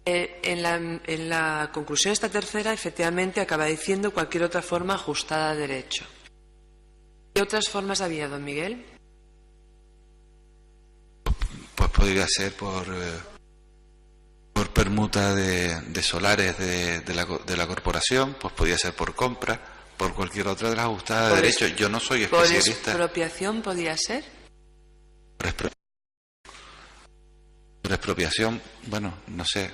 En la conclusión esta tercera, efectivamente, acaba diciendo cualquier otra forma ajustada a derecho. ¿Qué otras formas había, don Miguel? Pues podría ser por permuta de solares de la corporación, pues podría ser por compra, por cualquier otra de las ajustadas de derecho. Yo no soy especialista. ¿Por expropiación podía ser? Por expropiación, bueno, no sé,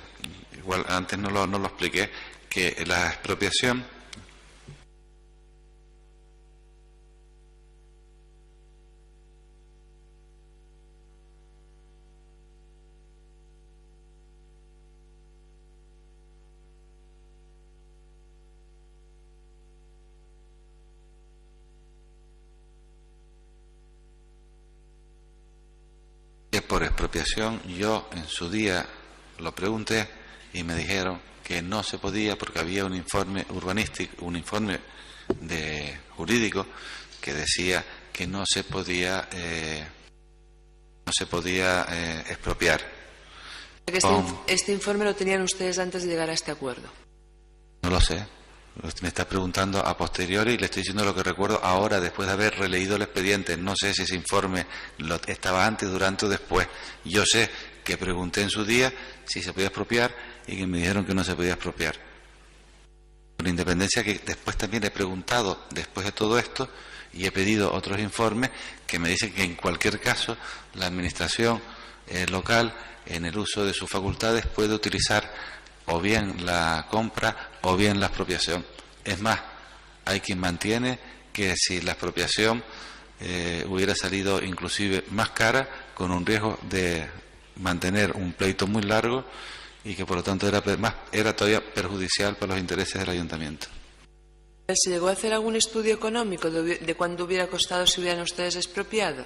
igual antes no lo expliqué, que la expropiación por expropiación. Yo en su día lo pregunté y me dijeron que no se podía porque había un informe urbanístico, un informe jurídico que decía que no se podía expropiar. ¿Este informe lo tenían ustedes antes de llegar a este acuerdo? No lo sé. Me está preguntando a posteriori y le estoy diciendo lo que recuerdo ahora, después de haber releído el expediente. No sé si ese informe estaba antes, durante o después. Yo sé que pregunté en su día si se podía expropiar y que me dijeron que no se podía expropiar. Con independencia que después también he preguntado, después de todo esto, y he pedido otros informes que me dicen que en cualquier caso la administración local, en el uso de sus facultades, puede utilizar o bien la compra o bien la expropiación. Es más, hay quien mantiene que si la expropiación hubiera salido inclusive más cara, con un riesgo de mantener un pleito muy largo y que por lo tanto era todavía perjudicial para los intereses del ayuntamiento. ¿Se llegó a hacer algún estudio económico de cuánto hubiera costado si hubieran ustedes expropiado?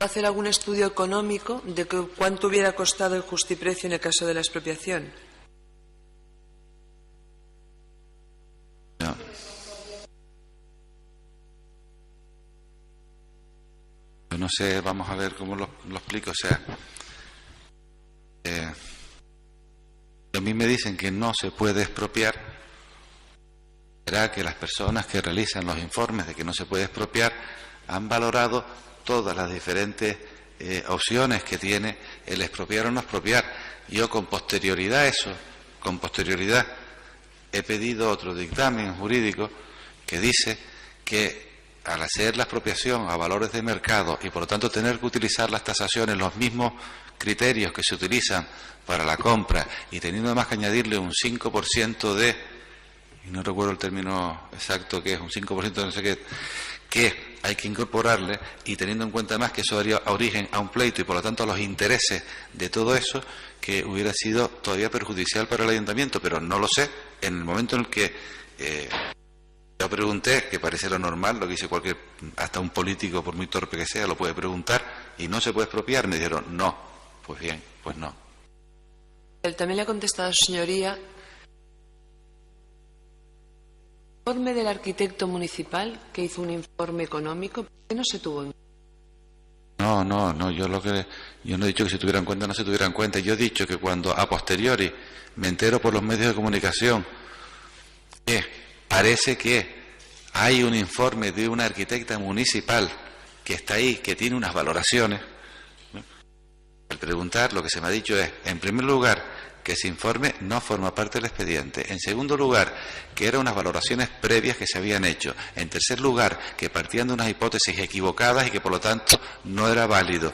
¿Hacer algún estudio económico de cuánto hubiera costado el justiprecio en el caso de la expropiación? No. Yo no sé, vamos a ver cómo lo explico. O sea, a mí me dicen que no se puede expropiar. Será que las personas que realizan los informes de que no se puede expropiar han valorado todas las diferentes opciones que tiene el expropiar o no expropiar. Yo con posterioridad he pedido otro dictamen jurídico que dice que al hacer la expropiación a valores de mercado y por lo tanto tener que utilizar las tasaciones, los mismos criterios que se utilizan para la compra y teniendo además que añadirle un 5% y no recuerdo el término exacto que es, un 5% de no sé qué, que hay que incorporarle, y teniendo en cuenta además que eso daría origen a un pleito y por lo tanto a los intereses de todo eso, que hubiera sido todavía perjudicial para el ayuntamiento, pero no lo sé. En el momento en el que yo pregunté, que parece lo normal, lo que dice hasta un político, por muy torpe que sea, lo puede preguntar, y no se puede expropiar, me dijeron no. Pues bien, pues no. Él también le ha contestado a su señoría. El informe del arquitecto municipal que hizo un informe económico, ¿por qué no se tuvo en cuenta? No, yo no he dicho que se tuviera en cuenta o no se tuviera en cuenta. Yo he dicho que cuando a posteriori me entero por los medios de comunicación que parece que hay un informe de una arquitecta municipal que está ahí, que tiene unas valoraciones, ¿no? Al preguntar, lo que se me ha dicho es, en primer lugar, que ese informe no forma parte del expediente. En segundo lugar, que eran unas valoraciones previas que se habían hecho. En tercer lugar, que partían de unas hipótesis equivocadas y que por lo tanto no era válido.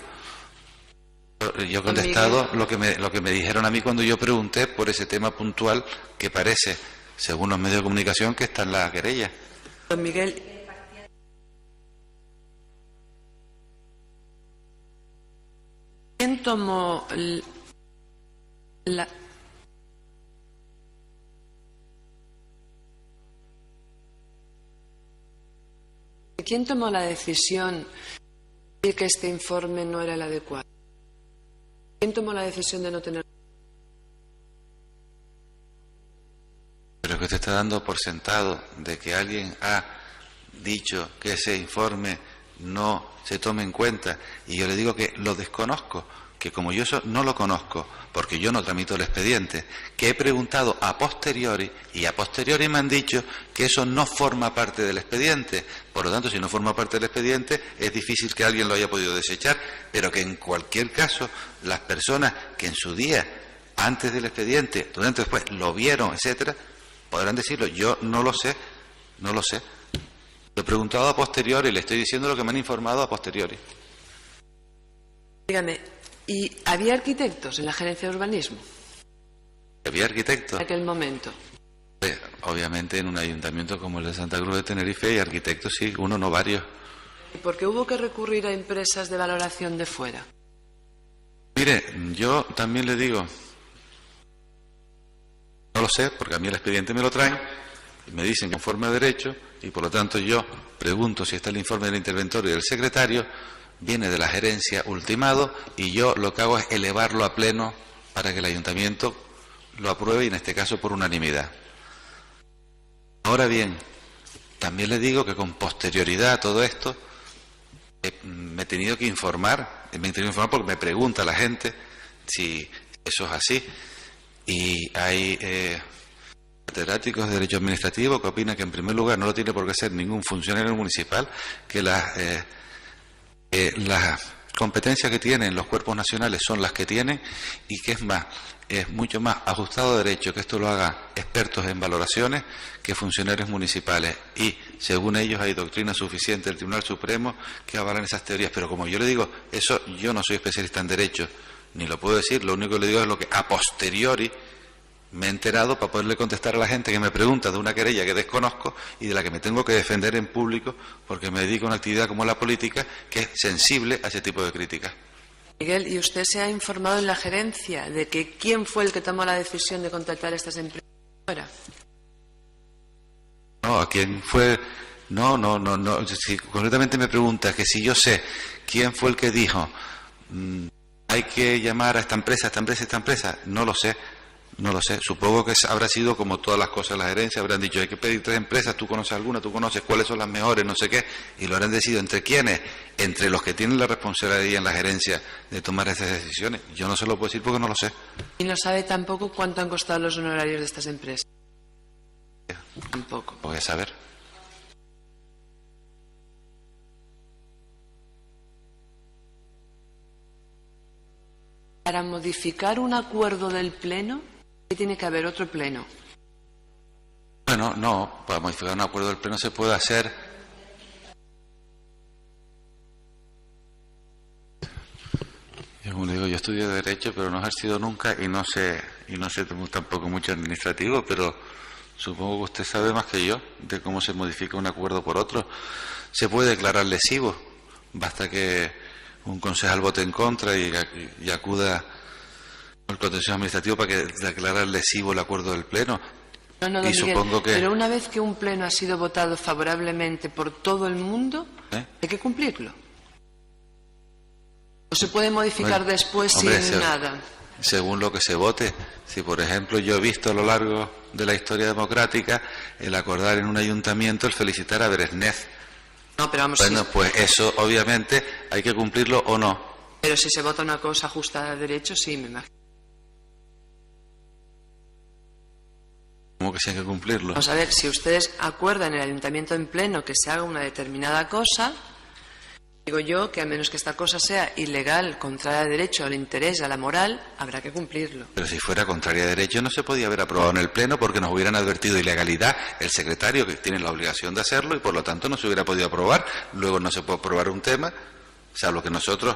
Yo he contestado lo que me dijeron a mí cuando yo pregunté por ese tema puntual que parece, según los medios de comunicación, que está en la querella. Don Miguel, ¿quién tomó la decisión de que este informe no era el adecuado? ¿Quién tomó la decisión de no tener? Pero que te está dando por sentado de que alguien ha dicho que ese informe no se tome en cuenta, y yo le digo que lo desconozco, que como yo eso no lo conozco, porque yo no tramito el expediente, que he preguntado a posteriori, y a posteriori me han dicho que eso no forma parte del expediente. Por lo tanto, si no forma parte del expediente, es difícil que alguien lo haya podido desechar, pero que en cualquier caso, las personas que en su día, antes del expediente, durante después, lo vieron, etcétera, podrán decirlo. Yo no lo sé, no lo sé. Lo he preguntado a posteriori, le estoy diciendo lo que me han informado a posteriori. Dígame, ¿y había arquitectos en la gerencia de urbanismo? ¿Había arquitectos? En aquel momento. Obviamente en un ayuntamiento como el de Santa Cruz de Tenerife hay arquitectos, sí, uno no varios. ¿Y por qué hubo que recurrir a empresas de valoración de fuera? Mire, yo también le digo, no lo sé, porque a mí el expediente me lo traen y me dicen conforme a derecho, y por lo tanto yo pregunto si está el informe del interventor y del secretario, viene de la gerencia ultimado, y yo lo que hago es elevarlo a pleno para que el ayuntamiento lo apruebe, y en este caso por unanimidad. Ahora bien, también le digo que con posterioridad a todo esto me he tenido que informar, porque me pregunta la gente si eso es así, y hay catedráticos de Derecho Administrativo que opinan que en primer lugar no lo tiene por qué ser ningún funcionario municipal, que las competencias que tienen los cuerpos nacionales son las que tienen, y que es más, es mucho más ajustado a derecho que esto lo hagan expertos en valoraciones que funcionarios municipales, y según ellos hay doctrina suficiente del Tribunal Supremo que avalan esas teorías. Pero como yo le digo, eso yo no soy especialista en derecho, ni lo puedo decir, lo único que le digo es lo que a posteriori me he enterado para poderle contestar a la gente que me pregunta de una querella que desconozco y de la que me tengo que defender en público, porque me dedico a una actividad como la política que es sensible a ese tipo de críticas. Miguel, ¿y usted se ha informado en la gerencia de que quién fue el que tomó la decisión de contratar a estas empresas fuera? No, ¿a quién fue? No. Si concretamente me pregunta que si yo sé quién fue el que dijo hay que llamar a esta empresa, no lo sé. No lo sé, supongo que habrá sido como todas las cosas de la gerencia, habrán dicho hay que pedir 3 empresas, tú conoces alguna, tú conoces cuáles son las mejores, no sé qué, y lo habrán decidido entre quiénes, entre los que tienen la responsabilidad en la gerencia de tomar esas decisiones. Yo no se lo puedo decir porque no lo sé. ¿Y no sabe tampoco cuánto han costado los honorarios de estas empresas? Tampoco. Voy a saber. Para modificar un acuerdo del Pleno, tiene que haber otro pleno. Bueno, no, para modificar un acuerdo del pleno se puede hacer. Yo, como le digo, yo estudio Derecho, pero no he ejercido nunca y no sé tampoco mucho administrativo, pero supongo que usted sabe más que yo de cómo se modifica un acuerdo por otro. Se puede declarar lesivo, basta que un concejal vote en contra y acuda el contencioso administrativo para que declarar lesivo el acuerdo del Pleno. No, y Miguel, supongo que... pero una vez que un Pleno ha sido votado favorablemente por todo el mundo, hay que cumplirlo. ¿O se puede modificar después sin nada? Según lo que se vote. Si, por ejemplo, yo he visto a lo largo de la historia democrática el acordar en un ayuntamiento el felicitar a Brezhnev. No, pero vamos, bueno, pues eso obviamente hay que cumplirlo o no. Pero si se vota una cosa ajustada a derecho, sí, me imagino. ¿Cómo que sí hay que cumplirlo? Vamos a ver, si ustedes acuerdan en el ayuntamiento en pleno que se haga una determinada cosa, digo yo que a menos que esta cosa sea ilegal, contraria a derecho, al interés, a la moral, habrá que cumplirlo. Pero si fuera contraria a derecho no se podía haber aprobado en el pleno porque nos hubieran advertido ilegalidad el secretario, que tiene la obligación de hacerlo, y por lo tanto no se hubiera podido aprobar. Luego no se puede aprobar un tema, salvo que nosotros,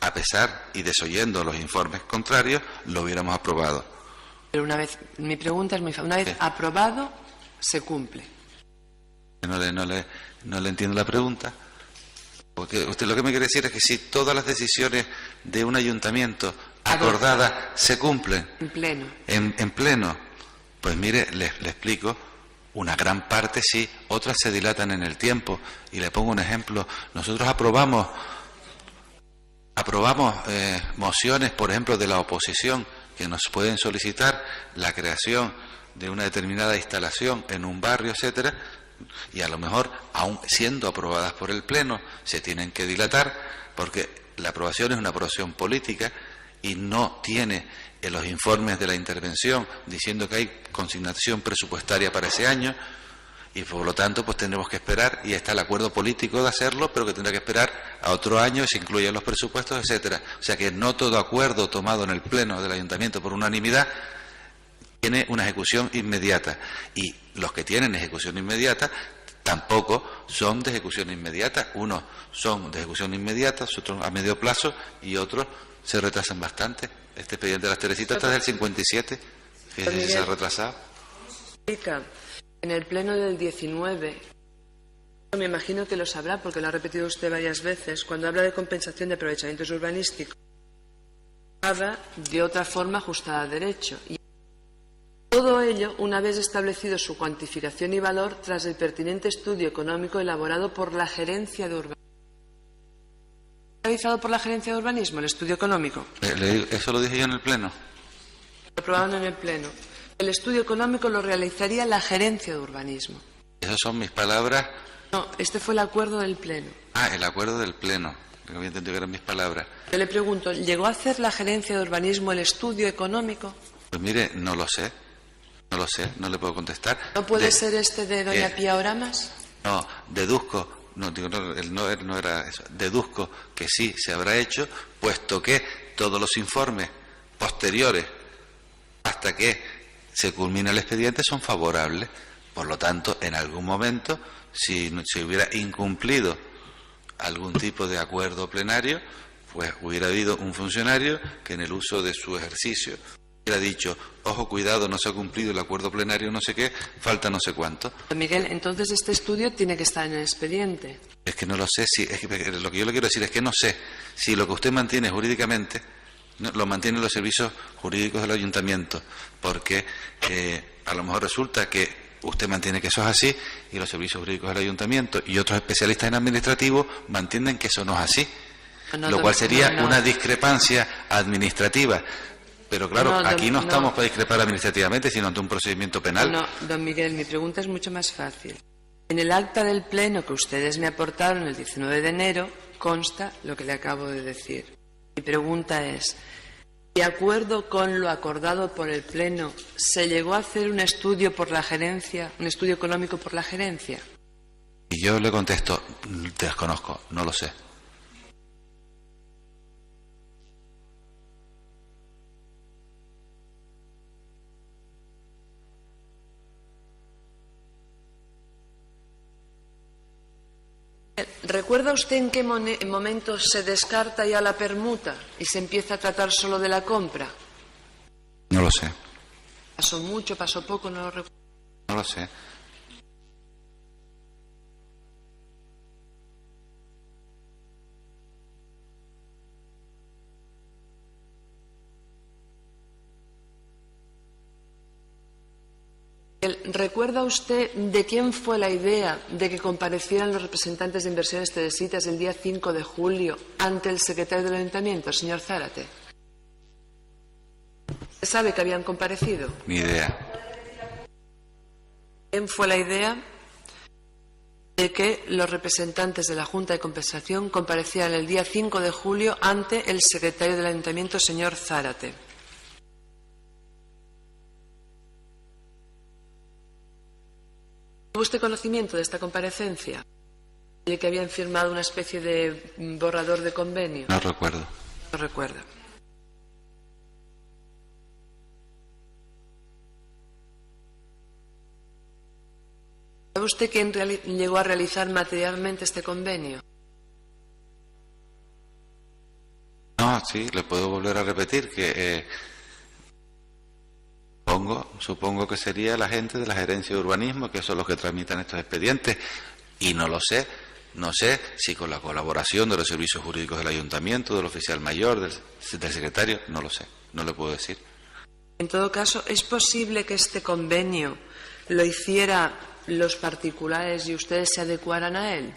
a pesar y desoyendo los informes contrarios, lo hubiéramos aprobado. Pero una vez, mi pregunta es muy fácil, una vez aprobado, se cumple. No le entiendo la pregunta. Porque usted lo que me quiere decir es que si todas las decisiones de un ayuntamiento acordadas se cumplen en pleno, pues mire, le explico, una gran parte sí, otras se dilatan en el tiempo. Y le pongo un ejemplo. Nosotros aprobamos mociones, por ejemplo, de la oposición, que nos pueden solicitar la creación de una determinada instalación en un barrio, etcétera. Y a lo mejor, aun siendo aprobadas por el Pleno, se tienen que dilatar, porque la aprobación es una aprobación política y no tiene en los informes de la intervención diciendo que hay consignación presupuestaria para ese año, y por lo tanto pues tendremos que esperar, y está el acuerdo político de hacerlo, pero que tendrá que esperar a otro año, se incluyen los presupuestos, etcétera. O sea que no todo acuerdo tomado en el Pleno del Ayuntamiento por unanimidad tiene una ejecución inmediata, y los que tienen ejecución inmediata tampoco son de ejecución inmediata. Unos son de ejecución inmediata, otros a medio plazo, y otros se retrasan bastante. Este expediente de las Teresitas está del 57, fíjese si se ha retrasado. En el Pleno del 19, me imagino que lo sabrá porque lo ha repetido usted varias veces, cuando habla de compensación de aprovechamientos urbanísticos, habla de otra forma ajustada a derecho. Y todo ello una vez establecido su cuantificación y valor tras el pertinente estudio económico elaborado por la Gerencia de Urbanismo. ¿Realizado por la Gerencia de Urbanismo el estudio económico? Eso lo dije yo en el Pleno. Lo aprobaron en el Pleno. El estudio económico lo realizaría la Gerencia de Urbanismo. ¿Esas son mis palabras? No, este fue el acuerdo del Pleno. Ah, el acuerdo del Pleno. No había entendido que eran mis palabras. Yo le pregunto, ¿llegó a hacer la Gerencia de Urbanismo el estudio económico? Pues mire, no lo sé. No lo sé, no le puedo contestar. ¿No puede ser este de doña Pía Oramas? No, deduzco. No, digo, no era eso. Deduzco que sí se habrá hecho, puesto que todos los informes posteriores hasta que se culmina el expediente son favorables. Por lo tanto, en algún momento, si se hubiera incumplido algún tipo de acuerdo plenario, pues hubiera habido un funcionario que en el uso de su ejercicio hubiera dicho, ojo, cuidado, no se ha cumplido el acuerdo plenario, no sé qué, falta no sé cuánto. Miguel, entonces este estudio tiene que estar en el expediente. Es que no lo sé, es que lo que yo le quiero decir es que no sé si lo que usted mantiene jurídicamente lo mantienen los servicios jurídicos del ayuntamiento, porque a lo mejor resulta que usted mantiene que eso es así y los servicios jurídicos del ayuntamiento y otros especialistas en administrativo mantienen que eso no es así, lo cual sería una discrepancia administrativa. Pero claro, aquí no estamos para discrepar administrativamente, sino ante un procedimiento penal. No, don Miguel, mi pregunta es mucho más fácil. En el acta del Pleno que ustedes me aportaron el 19 de enero consta lo que le acabo de decir. Mi pregunta es, de acuerdo con lo acordado por el Pleno, ¿se llegó a hacer un estudio por la Gerencia, un estudio económico por la Gerencia? Y yo le contesto, desconozco, no lo sé. ¿Recuerda usted en qué momento se descarta ya la permuta y se empieza a tratar solo de la compra? No lo sé. ¿Pasó mucho, pasó poco? No lo recuerdo. No lo sé. ¿Recuerda usted de quién fue la idea de que comparecieran los representantes de Inversiones Teresitas el día 5 de julio ante el secretario del Ayuntamiento, señor Zárate? ¿Usted sabe que habían comparecido? Ni idea. ¿Quién fue la idea de que los representantes de la Junta de Compensación comparecieran el día 5 de julio ante el secretario del Ayuntamiento, señor Zárate? ¿Tuvo usted conocimiento de esta comparecencia? ¿De que habían firmado una especie de borrador de convenio? No recuerdo. No recuerda. ¿Sabe usted quién llegó a realizar materialmente este convenio? No, sí, le puedo volver a repetir que supongo que sería la gente de la Gerencia de Urbanismo, que son los que tramitan estos expedientes, y no lo sé, no sé si con la colaboración de los servicios jurídicos del Ayuntamiento, del oficial mayor, del secretario, no lo sé, no le puedo decir. En todo caso, ¿es posible que este convenio lo hiciera los particulares y ustedes se adecuaran a él?